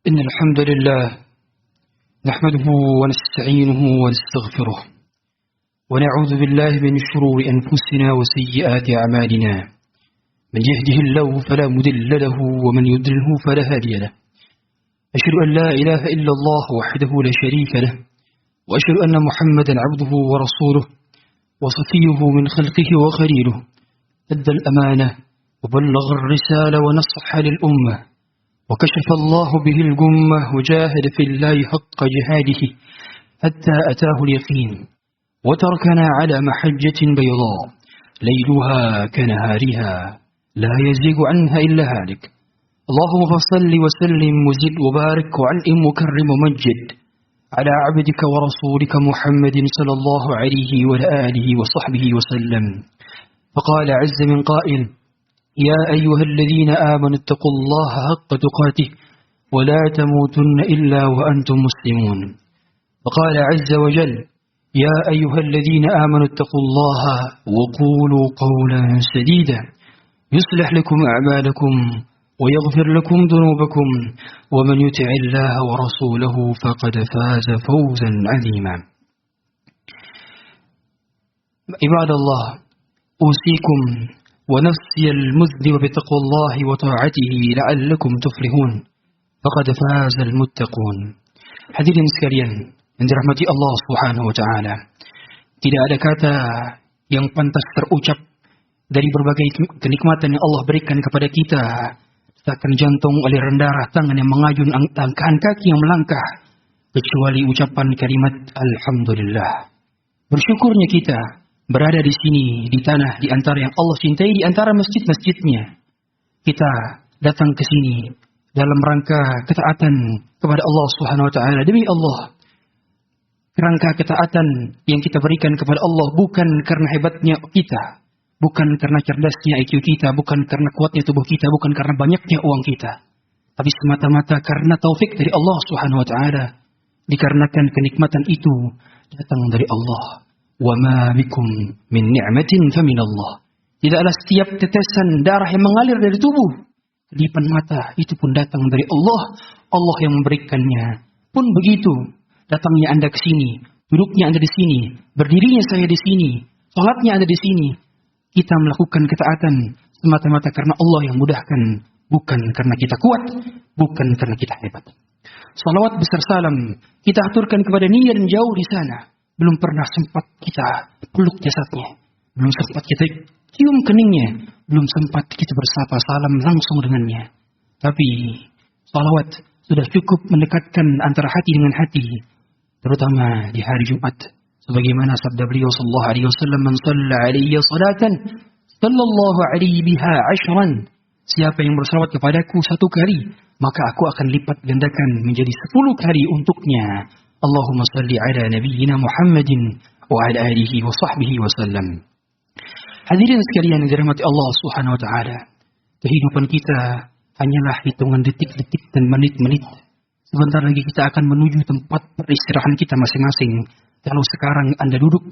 إن الحمد لله نحمده ونستعينه ونستغفره ونعوذ بالله من شرور أنفسنا وسيئات أعمالنا. من يهده الله فلا مضل له ومن يضلله فلا هادي له. أشهد أن لا إله إلا الله وحده لا شريك له، وأشهد أن محمدا عبده ورسوله وصفيه من خلقه وخليله. أدى الأمانة وبلغ الرسالة ونصح للأمة، وكشف الله به الغمة وجاهد في الله حق جهاده حتى أتاه اليقين، وتركنا على محجة بيضاء ليلها كنهارها لا يزيغ عنها إلا هالك. اللهم فصل وسلم وزد وبارك وعنئم وكرم ومجد على عبدك ورسولك محمد صلى الله عليه وعلى آله وصحبه وسلم. فقال عز من قائل: يا أيها الذين آمنوا اتقوا الله حق تقاته ولا تموتن إلا وأنتم مسلمون. وقال عز وجل: يا أيها الذين آمنوا اتقوا الله وقولوا قولا سديدا يصلح لكم أعمالكم ويغفر لكم ذنوبكم ومن يطع الله ورسوله فقد فاز فوزا عظيما. عباد الله، أوصيكم ونفسي المذنب بتقوى الله وطاعته لعلكم تفلحون فقد فاز المتقون. Hadirin sekalian yang dirahmati Allah Subhanahu wa taala, tidak ada kata yang pantas terucap dari berbagai kenikmatan yang Allah berikan kepada kita. Takkan jantung aliran darah, tangan yang mengayun, langkahan kaki yang melangkah, kecuali ucapan kalimat alhamdulillah. Bersyukurnya kita berada di sini, di tanah, di antara yang Allah cintai, di antara masjid-masjidnya. Kita datang ke sini dalam rangka ketaatan kepada Allah Subhanahu wa taala. Demi Allah, rangka ketaatan yang kita berikan kepada Allah bukan karena hebatnya kita, bukan karena cerdasnya IQ kita, bukan karena kuatnya tubuh kita, bukan karena banyaknya uang kita, tapi semata-mata karena taufik dari Allah Subhanahu wa taala. Dikarenakan kenikmatan itu datang dari Allah. Wa ma bikum min ni'matin famin Allah. Tidaklah setiap tetesan darah yang mengalir dari tubuh, kedipan mata, itu pun datang dari Allah. Allah yang memberikannya. Pun begitu, datangnya Anda ke sini, duduknya Anda di sini, berdirinya saya di sini, salatnya Anda di sini. Kita melakukan ketaatan semata-mata karena Allah yang mudahkan, bukan karena kita kuat, bukan karena kita hebat. Salawat besar salam kita aturkan kepada Nia dan jauh di sana. Belum pernah sempat kita peluk jasadnya, belum sempat kita cium keningnya, belum sempat kita bersapa salam langsung dengannya. Tapi salawat sudah cukup mendekatkan antara hati dengan hati, terutama di hari Jumat. Sebagaimana sabda beliau sallallahu alaihi wasallam, "Man shalla alayya salatan, sallallahu alaihi biha 'ashran." Siapa yang bersalawat kepadaku satu kali, maka aku akan lipat gandakan menjadi 10 kali untuknya. Allahumma salli ala nabiyyina Muhammadin wa ala alihi wa sahbihi wa sallam. Hadirin sekalian yang dirahmati Allah Subhanahu wa taala, kehidupan kita hanyalah hitungan detik-detik dan menit-menit. Sebentar lagi kita akan menuju tempat peristirahatan kita masing-masing. Kalau sekarang Anda duduk,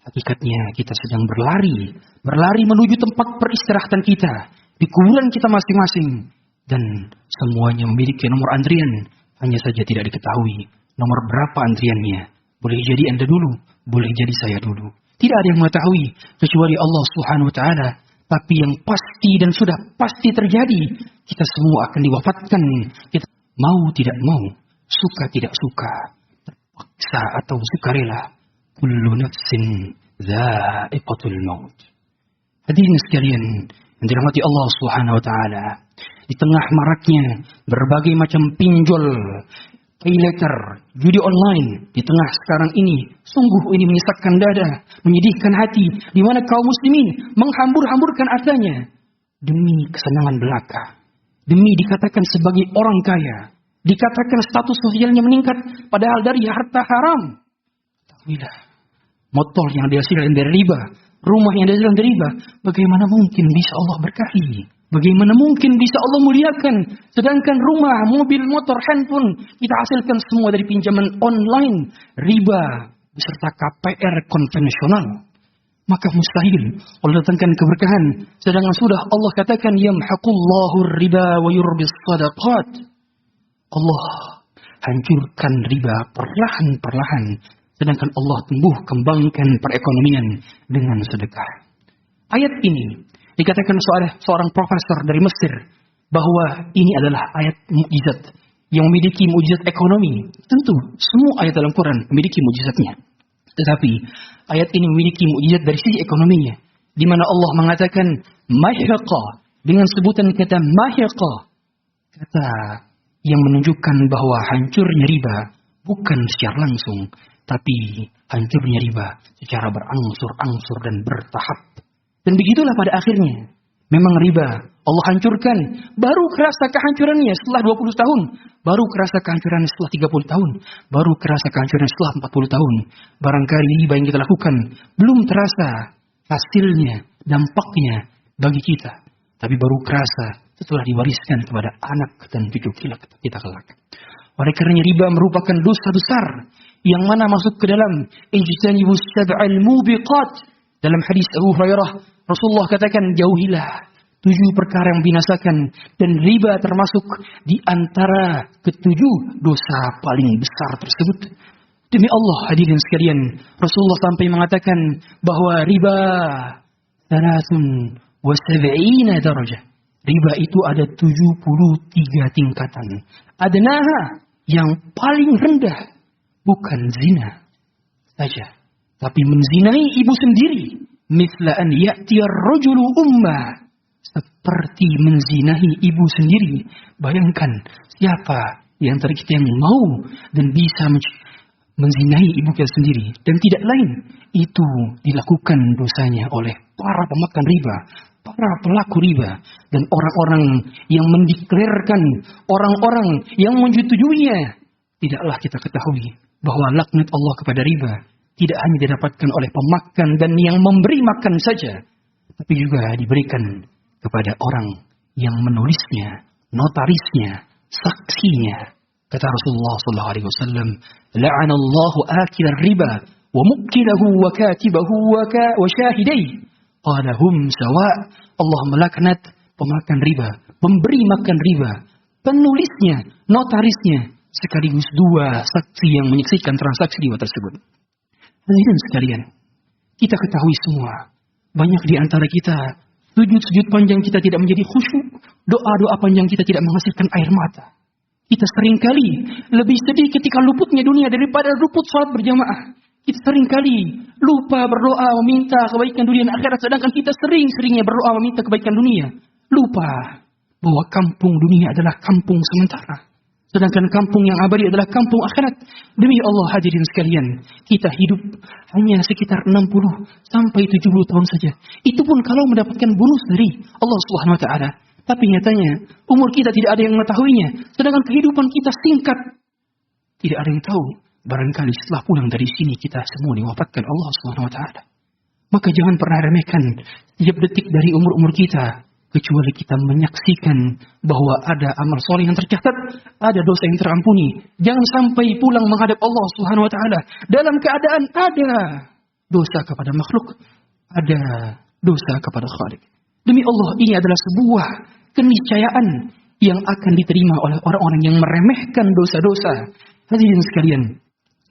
hakikatnya kita sedang berlari menuju tempat peristirahatan kita di kuburan kita masing-masing, dan semuanya memiliki nomor antrian, hanya saja tidak diketahui nomor berapa antriannya. Boleh jadi Anda dulu, boleh jadi saya dulu. Tidak ada yang mengetahui kecuali Allah Subhanahu wa taala. Tapi yang pasti dan sudah pasti terjadi, kita semua akan diwafatkan. Kita mau tidak mau, suka tidak suka, terpaksa atau sukarela, kullu nafsin dha'iqatul maut. Hadirin sekalian yang dirahmati Allah Subhanahu wa taala, di tengah maraknya berbagai macam pinjol, pay letter, judi online di tengah sekarang ini, sungguh ini menyesakkan dada, menyedihkan hati, di mana kaum muslimin menghambur-hamburkan hartanya demi kesenangan belaka, demi dikatakan sebagai orang kaya, dikatakan status sosialnya meningkat, padahal dari harta haram. Ketahuilah, motor yang dihasilkan dari riba, rumah yang dihasilkan dari riba, bagaimana mungkin bisa Allah berkahi? Bagaimana mungkin bisa Allah muliakan? Sedangkan rumah, mobil, motor, handphone kita hasilkan semua dari pinjaman online, riba, beserta KPR konvensional. Maka mustahil Allah datangkan keberkahan. Sedangkan sudah Allah katakan, yamhaqullahu riba wa yurbis sadaqat. Allah hancurkan riba perlahan-perlahan, sedangkan Allah tumbuh kembangkan perekonomian dengan sedekah. Ayat ini dikatakan seorang profesor dari Mesir bahwa ini adalah ayat mukjizat yang memiliki mukjizat ekonomi. Tentu semua ayat dalam Quran memiliki mukjizatnya, tetapi ayat ini memiliki mukjizat dari sisi ekonominya, di mana Allah mengatakan mahiqa dengan sebutan kata mahiqa, kata yang menunjukkan bahwa hancurnya riba bukan secara langsung, tapi hancurnya riba secara berangsur-angsur dan bertahap. Dan begitulah pada akhirnya. Memang riba Allah hancurkan, baru kerasa kehancurannya setelah 20 tahun, baru kerasa kehancurannya setelah 30 tahun, baru kerasa kehancurannya setelah 40 tahun. Barangkali riba yang kita lakukan belum terasa hasilnya, dampaknya bagi kita, tapi baru kerasa setelah diwariskan kepada anak dan cucu kita kelak. Oleh karenanya riba merupakan dosa besar yang mana masuk ke dalam ijtanibus sab'al mubiqat. Dalam hadis Abu Hurairah, Rasulullah katakan, jauhilah 7 perkara yang membinasakan, dan riba termasuk di antara ke-7 dosa paling besar tersebut. Demi Allah hadirin sekalian, Rasulullah sampai mengatakan bahwa riba 73 darajah. Riba itu ada 73 tingkatan. Adnaha yang paling rendah bukan zina saja, tapi menzinai ibu sendiri. Mithla an ya'ti ar-rajulu ummah, seperti menzinahi ibu sendiri. Bayangkan siapa di antara kita yang mau dan bisa menzinahi ibu kita sendiri, dan tidak lain itu dilakukan dosanya oleh para pemakan riba, para pelaku riba, dan orang-orang yang mendeklarkan, orang-orang yang menyetujuinya. Tidaklah kita ketahui bahwa laknat Allah kepada riba tidak hanya didapatkan oleh pemakan dan yang memberi makan saja, tapi juga diberikan kepada orang yang menulisnya, notarisnya, saksinya. Kata Rasulullah SAW, la'anallahu akil riba wa mukilahu wa katibahu wa syahidai. Qala hum sawa'. Allah melaknat pemakan riba, pemberi makan riba, penulisnya, notarisnya, sekaligus 2 saksi yang menyaksikan transaksi riba tersebut. Hadirin sekalian, kita ketahui semua, banyak di antara kita, sujud-sujud panjang kita tidak menjadi khusyuk, doa-doa panjang kita tidak menghasilkan air mata. Kita seringkali lebih sedih ketika luputnya dunia daripada luput sholat berjamaah. Kita seringkali lupa berdoa meminta kebaikan dunia dan akhirat, sedangkan kita sering-seringnya berdoa meminta kebaikan dunia. Lupa bahwa kampung dunia adalah kampung sementara, sedangkan kampung yang abadi adalah kampung akhirat. Demi Allah hadirin sekalian, kita hidup hanya sekitar 60 sampai 70 tahun saja. Itu pun kalau mendapatkan bonus dari Allah Subhanahu wa taala. Tapi nyatanya umur kita tidak ada yang mengetahuinya, sedangkan kehidupan kita singkat. Tidak ada yang tahu. Barangkali setelah pulang dari sini kita semua diwafatkan Allah Subhanahu wa taala. Maka jangan pernah remehkan setiap detik dari umur-umur kita, kecuali kita menyaksikan bahwa ada amal soleh yang tercatat, ada dosa yang terampuni. Jangan sampai pulang menghadap Allah Subhanahu wa taala dalam keadaan ada dosa kepada makhluk, ada dosa kepada Khalik. Demi Allah, ini adalah sebuah keniscayaan yang akan diterima oleh orang-orang yang meremehkan dosa-dosa. Hadirin sekalian,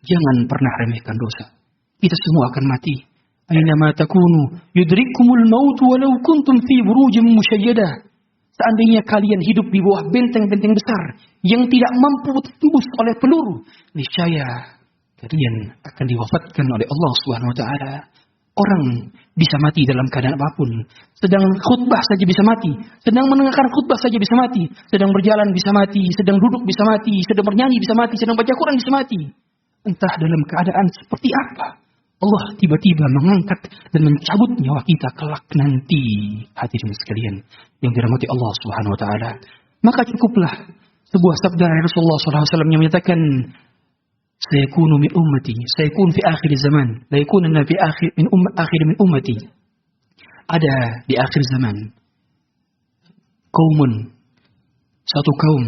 jangan pernah remehkan dosa. Kita semua akan mati. Aynama takunu yudrikumul maut walau kuntum fi burujin musyayyadah. Seandainya kalian hidup di bawah benteng-benteng besar yang tidak mampu tembus oleh peluru, niscaya kalian akan diwafatkan oleh Allah Subhanahu wa taala. Orang bisa mati dalam keadaan apapun. Sedang khutbah saja bisa mati, sedang mendengarkan khutbah saja bisa mati, sedang berjalan bisa mati, sedang duduk bisa mati, sedang bernyanyi bisa mati, sedang baca Quran bisa mati. Entah dalam keadaan seperti apa, Allah tiba-tiba mengangkat dan mencabut nyawa kita kelak nanti. Hadirin sekalian yang dirahmati Allah Subhanahu wa taala, maka cukuplah sebuah sabda Rasulullah SAW yang menyatakan, sayakunu min ummati, sayakun fi akhir zaman, la yakunanna fi akhir min ummati. Ada di akhir zaman qaumun, satu kaum,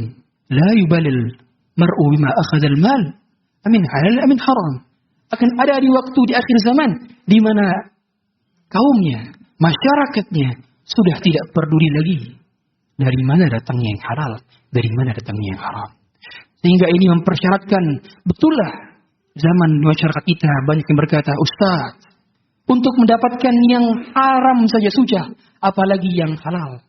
la yubalil mar'u bima akhadha al-mal amin halal amin haram. Akan ada di waktu di akhir zaman di mana kaumnya, masyarakatnya sudah tidak peduli lagi dari mana datangnya yang halal, dari mana datangnya yang haram. Sehingga ini mempersyaratkan, betullah zaman di masyarakat kita banyak yang berkata, Ustaz, untuk mendapatkan yang haram saja susah, apalagi yang halal.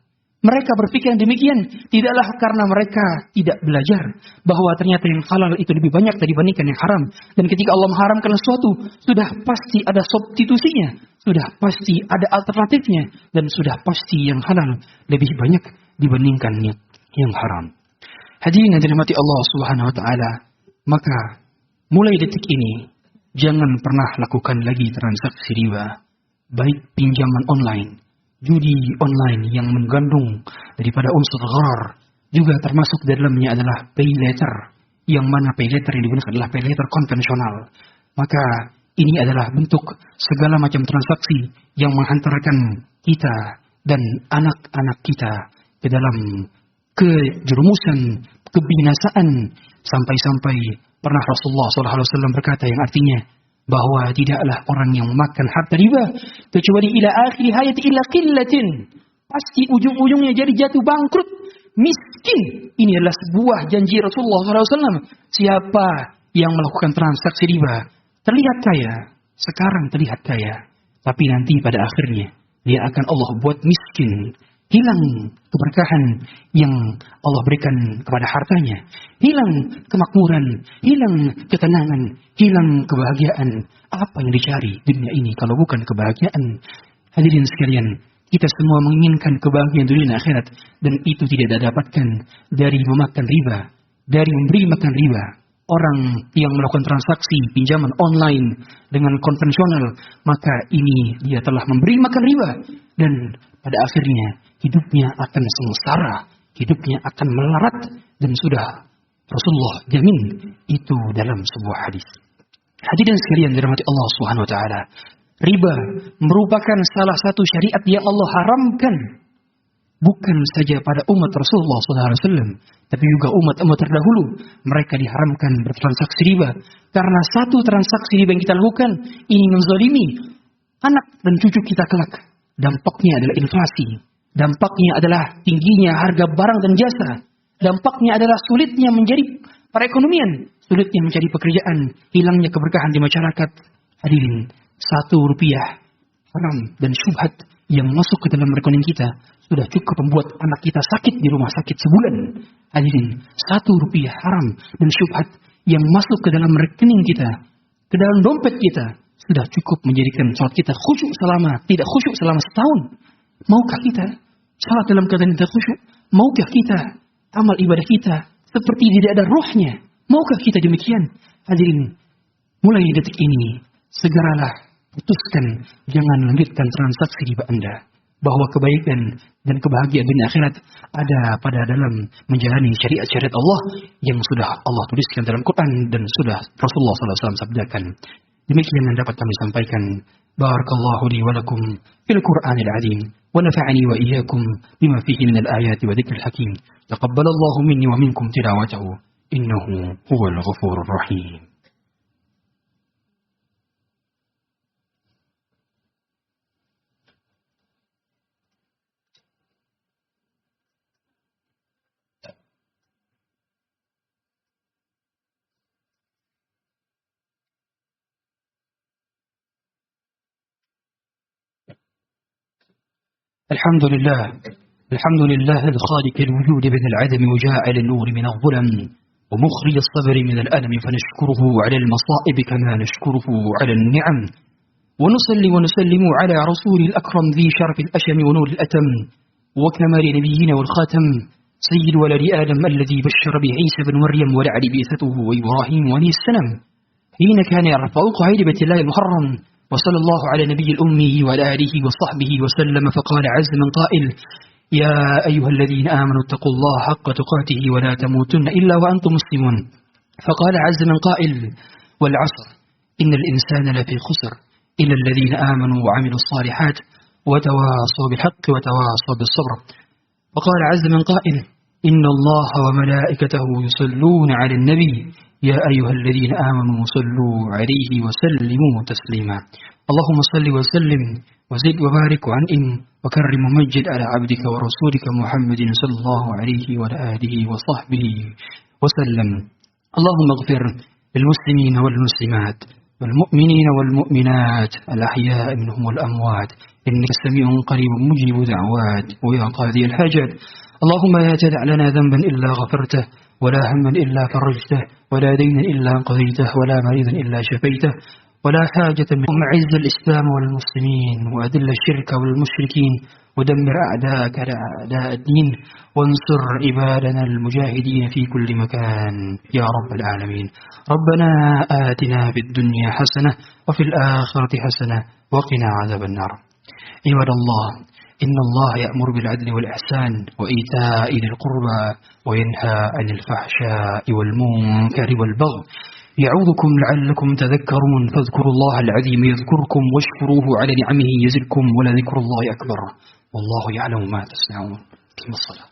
Mereka berpikir demikian, tidaklah karena mereka tidak belajar bahwa ternyata yang halal itu lebih banyak dibandingkan yang haram. Dan ketika Allah mengharamkan sesuatu, sudah pasti ada substitusinya, sudah pasti ada alternatifnya, dan sudah pasti yang halal lebih banyak dibandingkan yang haram. Hadirin yang dirahmati Allah Subhanahu wa taala, maka mulai detik ini jangan pernah lakukan lagi transaksi riba, baik pinjaman online, judi online yang mengandung daripada unsur gharar, juga termasuk dalamnya adalah pay letter, yang mana pay letter yang digunakan adalah pay letter konvensional. Maka ini adalah bentuk segala macam transaksi yang menghantarkan kita dan anak-anak kita ke dalam kejerumusan, kebinasaan, sampai-sampai pernah Rasulullah SAW berkata yang artinya bahwa tidaklah orang yang makan harta riba kecuali ila akhir hayati illa qillatin, pasti ujung-ujungnya jadi jatuh bangkrut, miskin. Ini adalah sebuah janji Rasulullah SAW. Siapa yang melakukan transaksi riba terlihat kaya, sekarang terlihat kaya, tapi nanti pada akhirnya dia akan Allah buat miskin. Hilang keberkahan yang Allah berikan kepada hartanya. Hilang kemakmuran, hilang ketenangan, hilang kebahagiaan. Apa yang dicari dunia ini kalau bukan kebahagiaan? Hadirin sekalian, kita semua menginginkan kebahagiaan dunia dan akhirat, dan itu tidak didapatkan dari memakan riba, dari memberi makan riba. Orang yang melakukan transaksi pinjaman online dengan konvensional, maka ini dia telah memberi makan riba, dan pada akhirnya hidupnya akan sengsara, hidupnya akan melarat, dan sudah Rasulullah jamin itu dalam sebuah hadis. Hadirin sekalian dirahmati Allah Subhanahu wa taala, riba merupakan salah satu syariat yang Allah haramkan, bukan saja pada umat Rasulullah SAW, tapi juga umat-umat terdahulu. Mereka diharamkan bertransaksi riba, karena satu transaksi riba yang kita lakukan ini menzalimi anak dan cucu kita kelak. Dampaknya adalah inflasi, dampaknya adalah tingginya harga barang dan jasa, dampaknya adalah sulitnya menjadi perekonomian, sulitnya mencari pekerjaan, hilangnya keberkahan di masyarakat. Hadirin, 1 rupiah haram dan syubhat yang masuk ke dalam rekening kita sudah cukup membuat anak kita sakit di rumah sakit sebulan. Hadirin, 1 rupiah haram dan syubhat yang masuk ke dalam rekening kita, ke dalam dompet kita, sudah cukup menjadikan salat kita tidak khusyuk selama setahun. Maukah kita salat dalam keadaan tidak khusyuk? Maukah kita amal ibadah kita seperti tidak ada rohnya? Maukah kita demikian? Hadirin, mulai detik ini segeralah putuskan, jangan lanjutkan transaksi riba Anda. Bahwa kebaikan dan kebahagiaan dunia akhirat ada pada dalam menjalani syariat-syariat Allah yang sudah Allah tuliskan dalam Quran dan sudah Rasulullah SAW sabdakan. Demikian yang dapat kami sampaikan. Barakallahu li wa lakum fil Qur'anil azim wa nafa'ani wa iyyakum bima fihi minal ayati wa dzikril hakim. Taqabbalallahu minni wa minkum tilawatahu innahu huwal ghafurur rahim. الحمد لله الخالق الوجود من العدم وجاعل النور من الظلم ومخرج الصبر من الألم، فنشكره على المصائب كما نشكره على النعم، ونصلي ونسلم على رسول الأكرم ذي شرف الأشم ونور الأتم وكمال نبينا والخاتم سيد ولد آدم الذي بشر بعيسى بن مريم ولعل بعثته وإبراهيم ولي السلام حين كان يرفع قواعد بيت الله المحرم. وصلى الله على نبي الأمي وعلى آله وصحبه وسلم، فقال عز من قائل: يا أيها الذين آمنوا اتقوا الله حق تقاته ولا تموتن إلا وأنتم مسلمون. فقال عز من قائل: والعصر إن الإنسان لفي خسر إلا الذين آمنوا وعملوا الصالحات وتواصوا بالحق وتواصوا بالصبر. وقال عز من قائل: إن الله وملائكته يصلون على النبي يا أيها الذين آمنوا صلوا عليه وسلموا تسليما. اللهم صل وسلم وزد وبارك وأنعم وكرم ومجد على عبدك ورسولك محمد صلى الله عليه وعلى آله وصحبه وسلم. اللهم اغفر للمسلمين والمسلمات والمؤمنين والمؤمنات الأحياء منهم والأموات، إنك سميع قريب مجيب دعوات ويا قاضي الحاجات. اللهم لا تدع لنا ذنبا إلا غفرته، ولا هما إلا فرجته، ولا دينا إلا قضيته، ولا مريضا إلا شفيته، ولا حاجة منهم. أعز الإسلام والمسلمين، وأذل الشرك والمشركين، ودمر أعداءك أعداء الدين، وانصر عبادنا المجاهدين في كل مكان يا رب العالمين. ربنا آتنا في الدنيا حسنة وفي الآخرة حسنة وقنا عذاب النار. عباد الله، إن الله يأمر بالعدل والإحسان وإيتاء ذي القربى وينهى عن الفحشاء والمنكر والبغي يعظكم لعلكم تذكرون. فاذكروا الله العظيم يذكركم واشكروه على نعمه يزدكم ولذكر الله أكبر والله يعلم ما تصنعون. قم الصلاة.